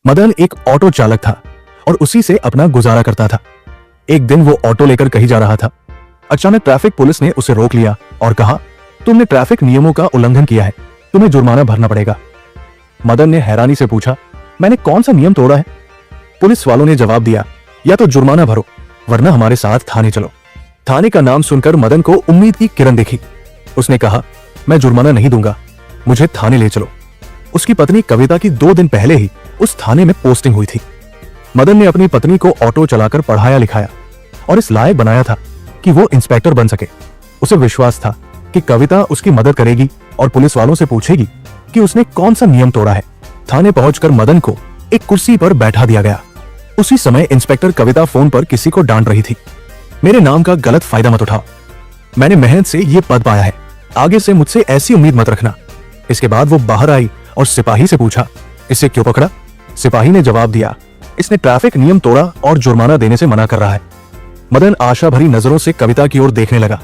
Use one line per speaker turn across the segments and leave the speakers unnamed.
मदन एक ऑटो चालक था और उसी से अपना गुजारा करता था। एक दिन वो ऑटो लेकर कहीं जा रहा था। अचानक ट्रैफिक पुलिस ने उसे रोक लिया और कहा, तुमने ट्रैफिक नियमों का उल्लंघन किया है, तुम्हें जुर्माना भरना पड़ेगा। मदन ने हैरानी से पूछा, मैंने कौन सा नियम तोड़ा है? पुलिस वालों ने जवाब दिया, या तो जुर्माना भरो वरना हमारे साथ थाने चलो। थाने का नाम सुनकर मदन को उम्मीद की किरण दिखी। उसने कहा, मैं जुर्माना नहीं दूंगा, मुझे थाने ले चलो। उसकी पत्नी कविता की 2 दिन पहले ही उस थाने में पोस्टिंग हुई थी। मदन ने अपनी पत्नी को ऑटो चलाकर पढ़ाया लिखाया और इस लायक बनाया था कि वो इंस्पेक्टर बन सके। उसे विश्वास था कि कविता उसकी मदद करेगी और पुलिस वालों से पूछेगी कि उसने कौन सा नियम तोड़ा है। थाने पहुंचकर मदन को एक कुर्सी पर बैठा दिया गया। उसी समय इंस्पेक्टर कविता फोन पर किसी को डांट रही थी, मेरे नाम का गलत फायदा मत उठाओ, मैंने मेहनत से ये पद पाया है, आगे से मुझसे ऐसी उम्मीद मत रखना। इसके बाद वो बाहर आई और सिपाही से पूछा, इसे क्यों पकड़ा? सिपाही ने जवाब दिया, इसने ट्रैफिक नियम तोड़ा और जुर्माना देने से मना कर रहा है। मदन आशा भरी नजरों से कविता की ओर देखने लगा,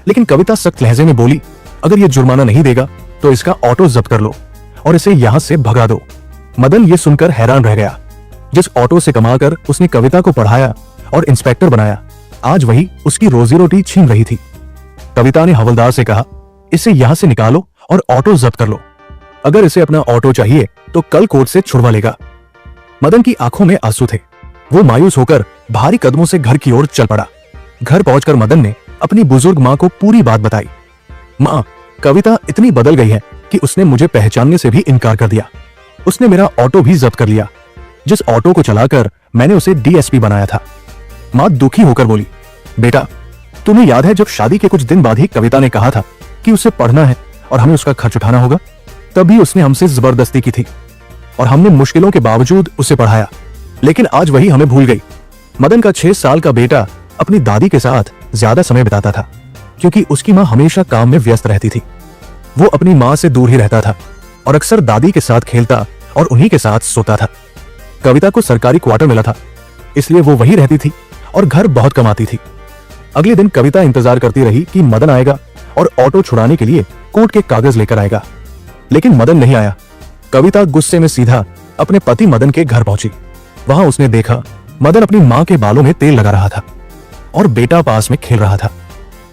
लेकिन कविता सख्त लहजे में बोली, अगर ये जुर्माना नहीं देगा तो इसका ऑटो जब्त कर लो और इसे यहां से भगा दो। मदन ये सुनकर हैरान रह गया। जिस ऑटो से कमाकर उसने कविता को पढ़ाया और इंस्पेक्टर बनाया, आज वही उसकी रोजी रोटी छीन रही थी। कविता ने हवलदार से कहा, इसे यहां से निकालो और ऑटो जब्त कर लो। अगर इसे अपना ऑटो चाहिए तो कल कोर्ट से छुड़वा लेगा। मदन की आंखों में आंसू थे। वो मायूस होकर भारी कदमों से घर की ओर चल पड़ा। घर पहुंचकर मदन ने अपनी बुजुर्ग मां को पूरी बात बताई। मां, कविता इतनी बदल गई है कि उसने मुझे पहचानने से भी इनकार कर दिया। उसने मेरा ऑटो भी जब्त कर लिया, जिस ऑटो को चलाकर मैंने उसे डीएसपी बनाया था। मां दुखी होकर बोली, बेटा, तुम्हें याद है जब शादी के कुछ दिन बाद ही कविता ने कहा था कि उसे पढ़ना है और हमें उसका खर्च उठाना होगा? तभी उसने हमसे जबरदस्ती की थी और हमने मुश्किलों के बावजूद उसे पढ़ाया, लेकिन आज वही हमें भूल गई। मदन का 6 साल का बेटा अपनी दादी के साथ ज्यादा समय बिताता था, क्योंकि उसकी मां हमेशा काम में व्यस्त रहती थी। वो अपनी मां से दूर ही रहता था और अक्सर दादी के साथ खेलता और उन्हीं के साथ सोता था। कविता को सरकारी क्वार्टर मिला था, इसलिए वो वहीं रहती थी और घर बहुत कमाती थी। अगले दिन कविता इंतजार करती रही कि मदन आएगा और ऑटो छुड़ाने के लिए कोर्ट के कागज लेकर आएगा, लेकिन मदन नहीं आया। कविता गुस्से में सीधा अपने पति मदन के घर पहुंची। वहां उसने देखा मदन अपनी मां के बालों में तेल लगा रहा था और बेटा पास में खेल रहा था।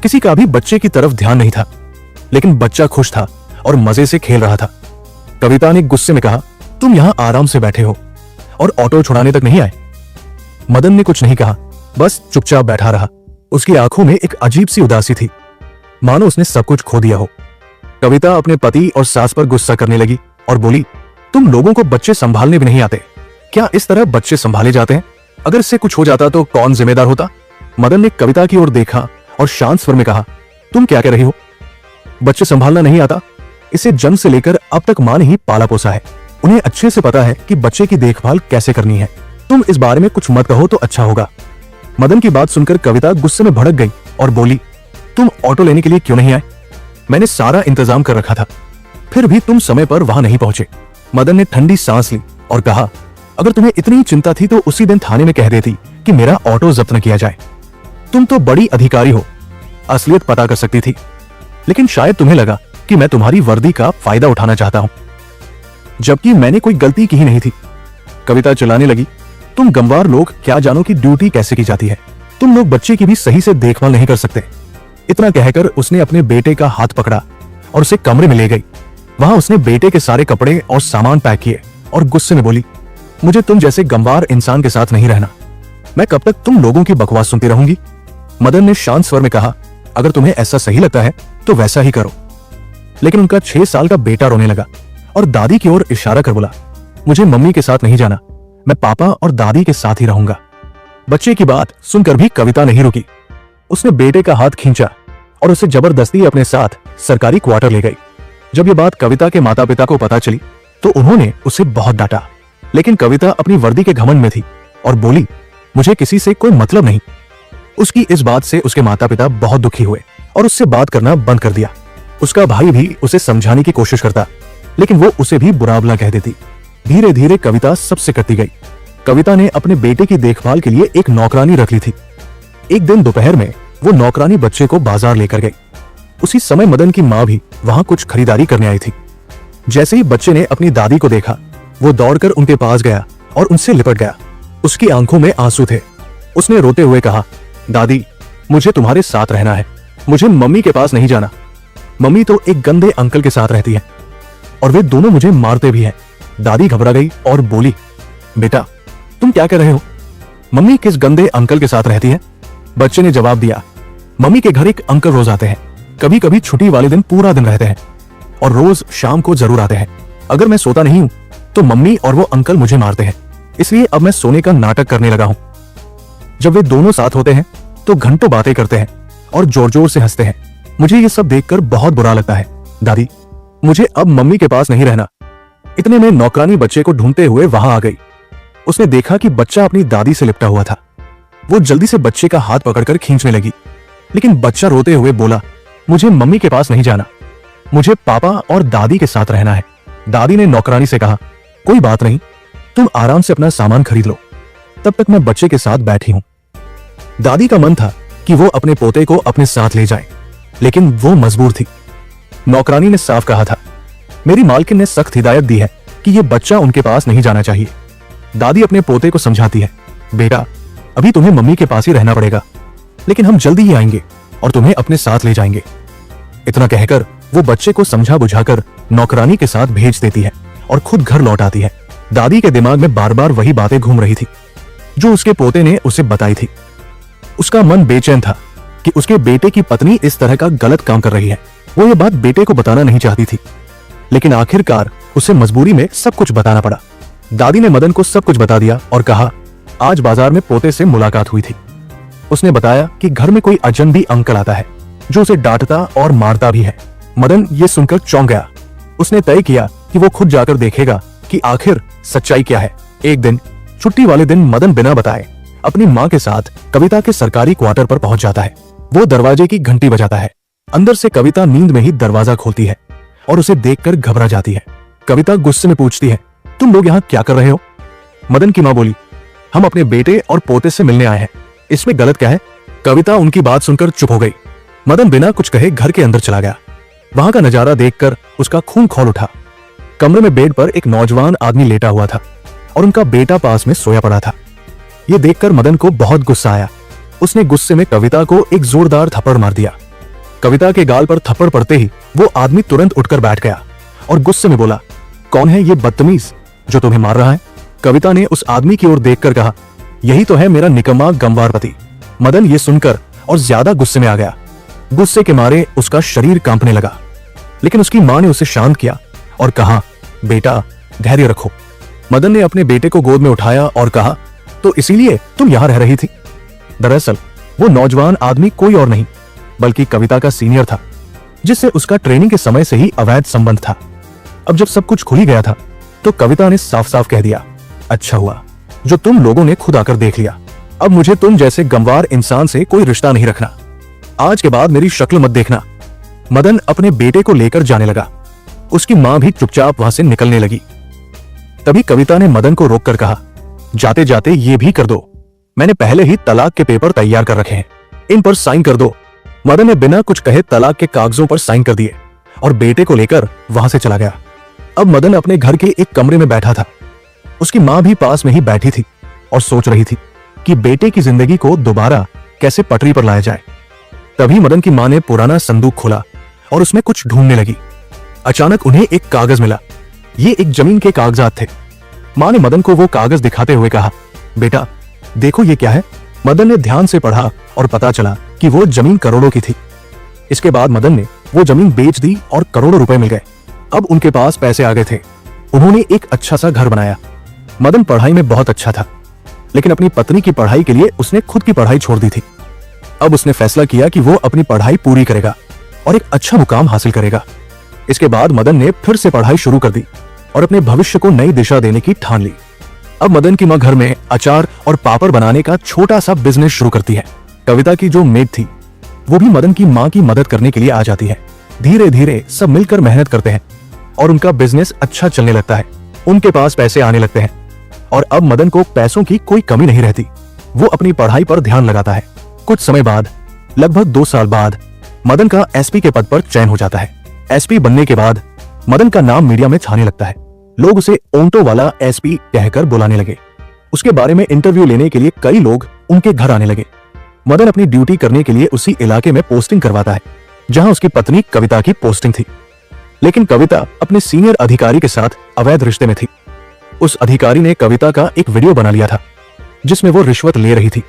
किसी का भी बच्चे की तरफ ध्यान नहीं था, लेकिन बच्चा खुश था और मजे से खेल रहा था। कविता ने गुस्से में कहा, तुम यहां आराम से बैठे हो और ऑटो छुड़ाने तक नहीं आए? मदन ने कुछ नहीं कहा, बस चुपचाप बैठा रहा। उसकी आंखों में एक अजीब सी उदासी थी, मानो उसने सब कुछ खो दिया हो। कविता अपने पति और सास पर गुस्सा करने लगी और बोली, तुम लोगों को बच्चे संभालने भी नहीं आते, क्या इस तरह बच्चे संभाले जाते हैं? अगर इससे कुछ हो जाता तो कौन जिम्मेदार होता? मदन ने कविता की ओर देखा और शांत स्वर में कहा, तुम क्या कह रही हो? बच्चे संभालना नहीं आता? इसे जन्म से लेकर अब तक मां ने ही पाला पोसा है। उन्हें अच्छे से पता है कि बच्चे की देखभाल कैसे करनी है। तुम इस बारे में कुछ मत कहो तो अच्छा होगा। मदन की बात सुनकर कविता गुस्से में भड़क गई और बोली, तुम ऑटो लेने के लिए क्यों नहीं आए? मैंने सारा इंतजाम कर रखा था, फिर भी तुम समय पर वहां नहीं पहुंचे। मदन ने ठंडी सांस ली और कहा, अगर तुम्हें इतनी चिंता थी तो उसी दिन थाने में कह देती कि मेरा ऑटो जब्त न किया जाए। तुम तो बड़ी अधिकारी हो, असलियत पता कर सकती थी, लेकिन शायद तुम्हें लगा कि मैं तुम्हारी वर्दी का फायदा उठाना चाहता हूं, जबकि मैंने कोई गलती की ही नहीं थी। कविता चिल्लाने लगी, तुम गंवार लोग क्या जानो कि ड्यूटी कैसे की जाती है? तुम लोग बच्चे की भी सही से देखभाल नहीं कर सकते। इतना कहकर उसने अपने बेटे का हाथ पकड़ा और उसे कमरे में ले गई। वहां उसने बेटे के सारे कपड़े और सामान पैक किए और गुस्से में बोली, मुझे तुम जैसे गंवार इंसान के साथ नहीं रहना। मैं कब तक तुम लोगों की बकवास सुनती रहूंगी? मदन ने शांत स्वर में कहा, अगर तुम्हें ऐसा सही लगता है तो वैसा ही करो। लेकिन उनका 6 साल का बेटा रोने लगा और दादी की ओर इशारा कर बोला, मुझे मम्मी के साथ नहीं जाना, मैं पापा और दादी के साथ ही रहूंगा। बच्चे की बात सुनकर भी कविता नहीं रुकी। उसने बेटे का हाथ खींचा और उसे जबरदस्ती अपने साथ सरकारी क्वार्टर ले गई। जब ये बात कविता के माता पिता को पता चली तो उन्होंने उसे बहुत डांटा, लेकिन कविता अपनी वर्दी के घमंड में थी और बोली, मुझे किसी से कोई मतलब नहीं। उसकी इस बात से उसके माता पिता बहुत दुखी हुए और उससे बात करना बंद कर दिया। उसका भाई भी उसे समझाने की कोशिश करता, लेकिन वो उसे भी बुरा भला कह देती। धीरे धीरे कविता सबसे कटती गई। कविता ने अपने बेटे की देखभाल के लिए एक नौकरानी रख ली थी। एक दिन दोपहर में वो नौकरानी बच्चे को बाजार लेकर गई। उसी समय मदन की मां भी वहां कुछ खरीदारी करने आई थी। जैसे ही बच्चे ने अपनी दादी को देखा, वो दौड़कर उनके पास गया और उनसे लिपट गया। उसकी आंखों में आंसू थे। उसने रोते हुए कहा, दादी, मुझे तुम्हारे साथ रहना है, मुझे मम्मी के पास नहीं जाना। मम्मी तो एक गंदे अंकल के साथ रहती है और वे दोनों मुझे मारते भी हैं। दादी घबरा गई और बोली, बेटा तुम क्या कर रहे हो? मम्मी किस गंदे अंकल के साथ रहती है? बच्चे ने जवाब दिया, मम्मी के घर एक अंकल रोज आते हैं, कभी कभी छुट्टी वाले दिन पूरा दिन रहते हैं और रोज शाम को जरूर आते हैं। अगर मैं सोता नहीं हूं तो मम्मी और वो अंकल मुझे मारते हैं, इसलिए अब मैं सोने का नाटक करने लगा हूं। जब वे दोनों साथ होते हैं तो घंटों बातें करते हैं और जोर जोर से हंसते हैं। मुझे ये सब देखकर बहुत बुरा लगता है। दादी, मुझे अब मम्मी के पास नहीं रहना। इतने में नौकरानी बच्चे को ढूंढते हुए वहां आ गई। उसने देखा कि बच्चा अपनी दादी से लिपटा हुआ था। वो जल्दी से बच्चे का हाथ पकड़कर खींचने लगी, लेकिन बच्चा रोते हुए बोला, मुझे मम्मी के पास नहीं जाना, मुझे पापा और दादी के साथ रहना है। दादी ने नौकरानी से कहा, कोई बात नहीं, तुम आराम से अपना सामान खरीद लो, तब तक मैं बच्चे के साथ बैठी हूं। दादी का मन था कि वो अपने पोते को अपने साथ ले जाए, लेकिन वो मजबूर थी। नौकरानी ने साफ कहा था, मेरी मालकिन ने सख्त हिदायत दी है कि ये बच्चा उनके पास नहीं जाना चाहिए। दादी अपने पोते को समझाती है, बेटा अभी तुम्हें मम्मी के पास ही रहना पड़ेगा, लेकिन हम जल्दी ही आएंगे और तुम्हें अपने साथ ले जाएंगे। इतना कहकर वो बच्चे को समझा बुझाकर नौकरानी के साथ भेज देती है और खुद घर लौट आती है। दादी के दिमाग में बार बार वही बातें घूम रही थी जो उसके पोते ने उसे बताई थी। उसका मन बेचैन था कि उसके बेटे की पत्नी इस तरह का गलत काम कर रही है। वो ये बात बेटे को बताना नहीं चाहती थी, लेकिन आखिरकार उसे मजबूरी में सब कुछ बताना पड़ा। दादी ने मदन को सब कुछ बता दिया और कहा, आज बाजार में पोते से मुलाकात हुई थी। उसने बताया कि घर में कोई अजनबी अंकल आता है जो उसे डांटता और मारता भी है। मदन ये सुनकर चौंक गया। उसने तय किया कि वो खुद जाकर देखेगा कि आखिर सच्चाई क्या है। एक दिन छुट्टी वाले दिन मदन बिना बताए अपनी माँ के साथ कविता के सरकारी क्वार्टर पर पहुंच जाता है। वो दरवाजे की घंटी बजाता है। अंदर से कविता नींद में ही दरवाजा खोलती है और उसे देखकर घबरा जाती है। कविता गुस्से में पूछती है, तुम लोग यहाँ क्या कर रहे हो? मदन की माँ बोली, हम अपने बेटे और पोते से मिलने आए हैं, इसमें गलत क्या है? कविता उनकी बात सुनकर चुप हो गई। मदन बिना कुछ कहे घर के अंदर चला गया। वहां का नजारा देखकर उसका खून खौल उठा। कमरे में बेड पर एक नौजवान आदमी लेटा हुआ था और उनका बेटा पास में सोया पड़ा था। ये देखकर मदन को बहुत गुस्सा आया। उसने गुस्से में कविता को एक जोरदार थप्पड़ मार दिया। कविता के गाल पर थप्पड़ पड़ते ही वो आदमी तुरंत उठकर बैठ गया और गुस्से में बोला, कौन है ये बदतमीज जो तुम्हें मार रहा है? कविता ने उस आदमी की ओर देखकर कहा, यही तो है मेरा निकम्मा गंवार पति। मदन ये सुनकर और ज्यादा गुस्से में आ गया। गुस्से के मारे उसका शरीर कांपने लगा, लेकिन उसकी मां ने उसे शांत किया और कहा, बेटा धैर्य रखो। मदन ने अपने बेटे को गोद में उठाया और कहा, तो इसीलिए तुम यहां रह रही थी? दरअसल वो नौजवान आदमी कोई और नहीं बल्कि कविता का सीनियर था, जिससे उसका ट्रेनिंग के समय से ही अवैध संबंध था। अब जब सब कुछ खुल ही गया था तो कविता ने साफ साफ कह दिया, अच्छा हुआ जो तुम लोगों ने खुद आकर देख लिया। अब मुझे तुम जैसे गंवार इंसान से कोई रिश्ता नहीं रखना। आज के बाद मेरी शक्ल मत देखना। मदन अपने बेटे को लेकर जाने लगा। उसकी मां भी चुपचाप वहां से निकलने लगी। तभी कविता ने मदन को रोककर कहा, जाते जाते ये भी कर दो, मैंने पहले ही तलाक के पेपर तैयार कर रखे हैं, इन पर साइन कर दो। मदन ने बिना कुछ कहे तलाक के कागजों पर साइन कर दिए और बेटे को लेकर वहां से चला गया। अब मदन अपने घर के एक कमरे में बैठा था। उसकी मां भी पास में ही बैठी थी और सोच रही थी कि बेटे की जिंदगी को दोबारा कैसे पटरी पर लाया जाए। तभी मदन की मां ने पुराना संदूक खोला और उसमें कुछ ढूंढने लगी। अचानक उन्हें एक कागज मिला। ये एक जमीन के कागजात थे। मां ने मदन को वो कागज दिखाते हुए कहा, बेटा देखो ये क्या है? मदन ने ध्यान से पढ़ा और पता चला कि वो जमीन करोड़ों की थी। इसके बाद मदन ने वो जमीन बेच दी और करोड़ों रुपए मिल गए। अब उनके पास पैसे आ गए थे। उन्होंने एक अच्छा सा घर बनाया। मदन पढ़ाई में बहुत अच्छा था, लेकिन अपनी पत्नी की पढ़ाई के लिए उसने खुद की पढ़ाई छोड़ दी थी। अब उसने फैसला किया कि वो अपनी पढ़ाई पूरी करेगा और एक अच्छा मुकाम हासिल करेगा। इसके बाद मदन ने फिर से पढ़ाई शुरू कर दी और अपने भविष्य को नई दिशा देने की ठान ली। अब मदन की मां घर में अचार और पापड़ बनाने का छोटा सा बिजनेस शुरू करती है। कविता की जो मेड थी वो भी मदन की मां की मदद करने के लिए आ जाती है। धीरे धीरे सब मिलकर मेहनत करते हैं और उनका बिजनेस अच्छा चलने लगता है। उनके पास पैसे आने लगते हैं और अब मदन को पैसों की कोई कमी नहीं रहती। वो अपनी पढ़ाई पर ध्यान लगाता है। कुछ समय बाद, लगभग 2 साल बाद, मदन का एसपी के पद पर चयन हो जाता है। एसपी बनने के बाद मदन का नाम मीडिया में छाने लगता है। लोग उसे ओंटो वाला एसपी कहकर बुलाने लगे। उसके बारे में इंटरव्यू लेने के लिए कई लोग उनके घर आने लगे। मदन अपनी ड्यूटी करने के लिए उसी इलाके में पोस्टिंग करवाता है जहां उसकी पत्नी कविता की पोस्टिंग थी। लेकिन कविता अपने सीनियर अधिकारी के साथ अवैध रिश्ते में थी। उस अधिकारी ने कविता का एक वीडियो बना लिया था जिसमें वो रिश्वत ले रही थी।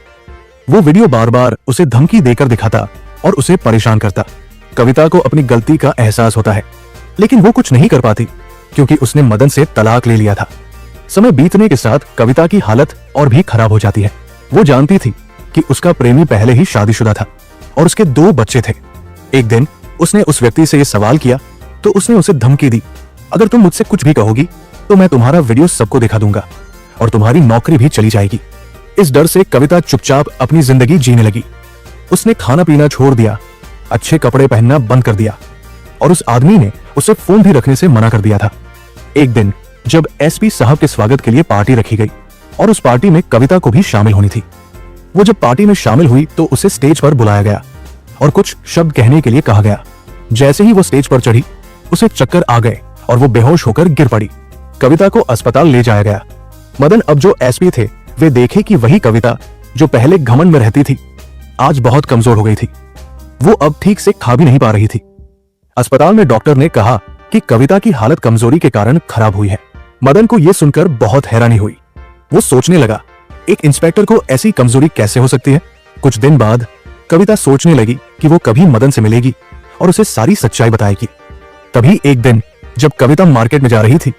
वो वीडियो बार बार उसे धमकी देकर दिखाता और उसे परेशान करता। कविता को अपनी गलती का एहसास होता है, लेकिन वो कुछ नहीं कर पाती क्योंकि उसने मदन से तलाक ले लिया था। समय बीतने के साथ कविता की हालत और भी खराब हो जाती है। वो जानती थी कि उसका प्रेमी पहले ही शादीशुदा था और उसके 2 बच्चे थे। एक दिन उसने उस व्यक्ति से ये सवाल किया तो उसने उसे धमकी दी, अगर तुम मुझसे कुछ भी कहोगी तो मैं तुम्हारा वीडियो सबको दिखा दूंगा और तुम्हारी नौकरी भी चली जाएगी। इस डर से कविता चुपचाप अपनी जिंदगी जीने लगी। उसने खाना पीना छोड़ दिया, अच्छे कपड़े पहनना बंद कर दिया और उस आदमी ने उसे फोन भी रखने से मना कर दिया था। एक दिन जब एसपी साहब के स्वागत के लिए पार्टी रखी गई और उस पार्टी में कविता को भी शामिल होनी थी। वो जब पार्टी में शामिल हुई तो उसे स्टेज पर बुलाया गया और कुछ शब्द कहने के लिए कहा गया। जैसे ही वो स्टेज पर चढ़ी उसे चक्कर आ गए और वो बेहोश होकर गिर पड़ी। कविता को अस्पताल ले जाया गया। मदन अब जो एसपी थे वे देखे कि वही कविता जो पहले घमंड में रहती थी आज बहुत कमजोर हो गई थी। वो अब ठीक से खा भी नहीं पा रही थी। अस्पताल में डॉक्टर ने कहा कि कविता की हालत कमजोरी के कारण खराब हुई है। मदन को यह सुनकर बहुत हैरानी हुई। वो सोचने लगा, एक इंस्पेक्टर को ऐसी कमजोरी कैसे हो सकती है। कुछ दिन बाद कविता सोचने लगी कि वो कभी मदन से मिलेगी और उसे सारी सच्चाई बताएगी। तभी एक दिन जब कविता मार्केट में जा रही थी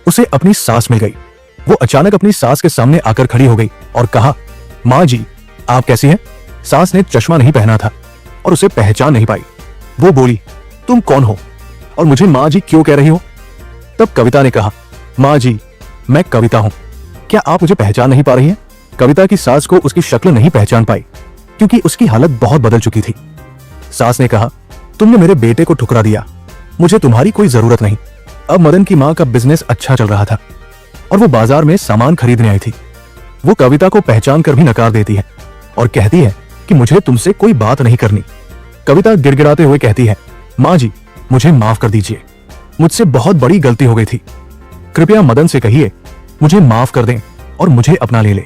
उसे अपनी सास मिल गई। वो अचानक अपनी सास के सामने आकर खड़ी हो गई और कहा, माँ जी आप कैसी हैं? सास ने चश्मा नहीं पहना था और उसे पहचान नहीं पाई। वो बोली, तुम कौन हो और मुझे माँ जी क्यों कह रही हो? तब कविता ने कहा, माँ जी मैं कविता हूं, क्या आप मुझे पहचान नहीं पा रही हैं? कविता की सास को उसकी शक्ल नहीं पहचान पाई क्योंकि उसकी हालत बहुत बदल चुकी थी। सास ने कहा, तुमने मेरे बेटे को ठुकरा दिया, मुझे तुम्हारी कोई जरूरत नहीं। अब मदन की माँ का बिजनेस अच्छा चल रहा था और वो बाजार में सामान खरीदने आई थी। वो कविता को पहचान कर भी नकार देती है और कहती है कि मुझे तुमसे कोई बात नहीं करनी। कविता गिड़गिड़ाते हुए कहती है, माँ जी मुझे माफ कर दीजिए, मुझसे बहुत बड़ी गलती हो गई थी। कृपया मदन से कहिए मुझे माफ कर दें और मुझे अपना ले ले।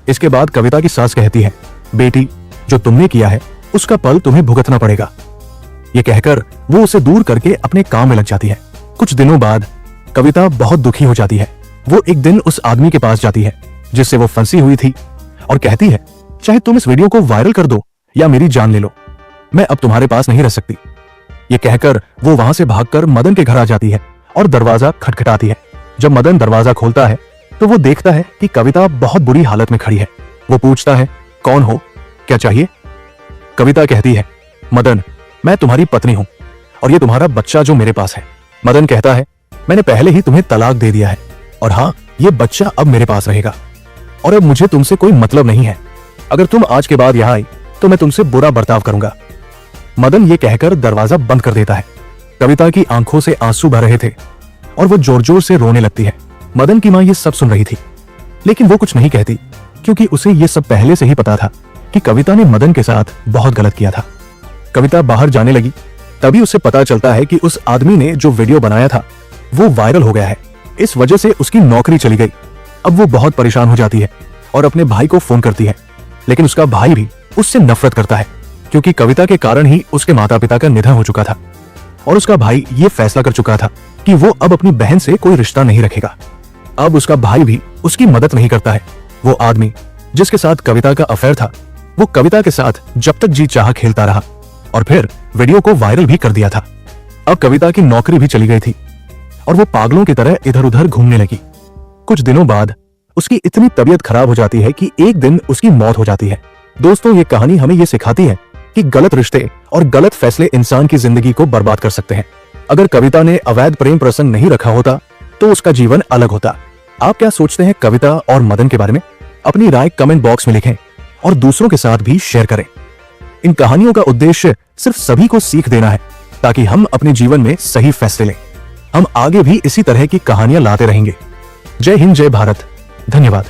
इसके बाद कविता की सास कहती है, बेटी जो तुमने किया है उसका फल तुम्हें भुगतना पड़ेगा। ये कहकर वो उसे दूर करके अपने काम में लग जाती है। कुछ दिनों बाद कविता बहुत दुखी हो जाती है। वो एक दिन उस आदमी के पास जाती है जिससे वो फंसी हुई थी और कहती है, चाहे तुम इस वीडियो को वायरल कर दो या मेरी जान ले लो, मैं अब तुम्हारे पास नहीं रह सकती। ये कहकर वो वहां से भागकर मदन के घर आ जाती है और दरवाजा खटखटाती है। जब मदन दरवाजा खोलता है तो वो देखता है कि कविता बहुत बुरी हालत में खड़ी है। वो पूछता है, कौन हो, क्या चाहिए? कविता कहती है, मदन मैं तुम्हारी पत्नी हूं और ये तुम्हारा बच्चा जो मेरे पास है। मदन कहता है, मैंने पहले ही तुम्हें तलाक दे दिया है और हाँ ये बच्चा अब मेरे पास रहेगा और अब मुझे तुमसे कोई मतलब नहीं है। अगर तुम आज के बाद यहाँ आई तो मैं तुमसे बुरा बर्ताव करूंगा। मदन ये कहकर दरवाजा बंद कर देता है। कविता की आंखों से आंसू बह रहे थे और वो जोर जोर से रोने लगती है। मदन की माँ ये सब सुन रही थी लेकिन वो कुछ नहीं कहती क्योंकि उसे ये सब पहले से ही पता था कि कविता ने मदन के साथ बहुत गलत किया था। कविता बाहर जाने लगी तभी उसे पता चलता है कि उस आदमी ने जो वीडियो बनाया था वो वायरल हो गया है। इस वजह से उसकी नौकरी चली गई। अब वो बहुत परेशान हो जाती है और अपने भाई को फोन करती है, लेकिन उसका भाई भी उससे नफरत करता है क्योंकि कविता के कारण ही उसके माता पिता का निधन हो चुका था और उसका भाई ये फैसला कर चुका था कि वो अब अपनी बहन से कोई रिश्ता नहीं रखेगा। अब उसका भाई भी उसकी मदद नहीं करता है। वो आदमी जिसके साथ कविता का अफेयर था वो कविता के साथ जब तक जी चाह खेलता रहा और फिर वीडियो को वायरल भी कर दिया था। अब कविता की नौकरी भी चली गई थी और वो पागलों की तरह इधर उधर घूमने लगी। कुछ दिनों बाद उसकी इतनी तबीयत खराब हो जाती है कि एक दिन उसकी मौत हो जाती है। दोस्तों ये कहानी हमें ये सिखाती है कि गलत रिश्ते और गलत फैसले इंसान की जिंदगी को बर्बाद कर सकते हैं। अगर कविता ने अवैध प्रेम प्रसंग नहीं रखा होता तो उसका जीवन अलग होता। आप क्या सोचते हैं कविता और मदन के बारे में? अपनी राय कमेंट बॉक्स में लिखें और दूसरों के साथ भी शेयर करें। इन कहानियों का उद्देश्य सिर्फ सभी को सीख देना है ताकि हम अपने जीवन में सही फैसले लें। हम आगे भी इसी तरह की कहानियां लाते रहेंगे। जय हिंद, जय भारत, धन्यवाद।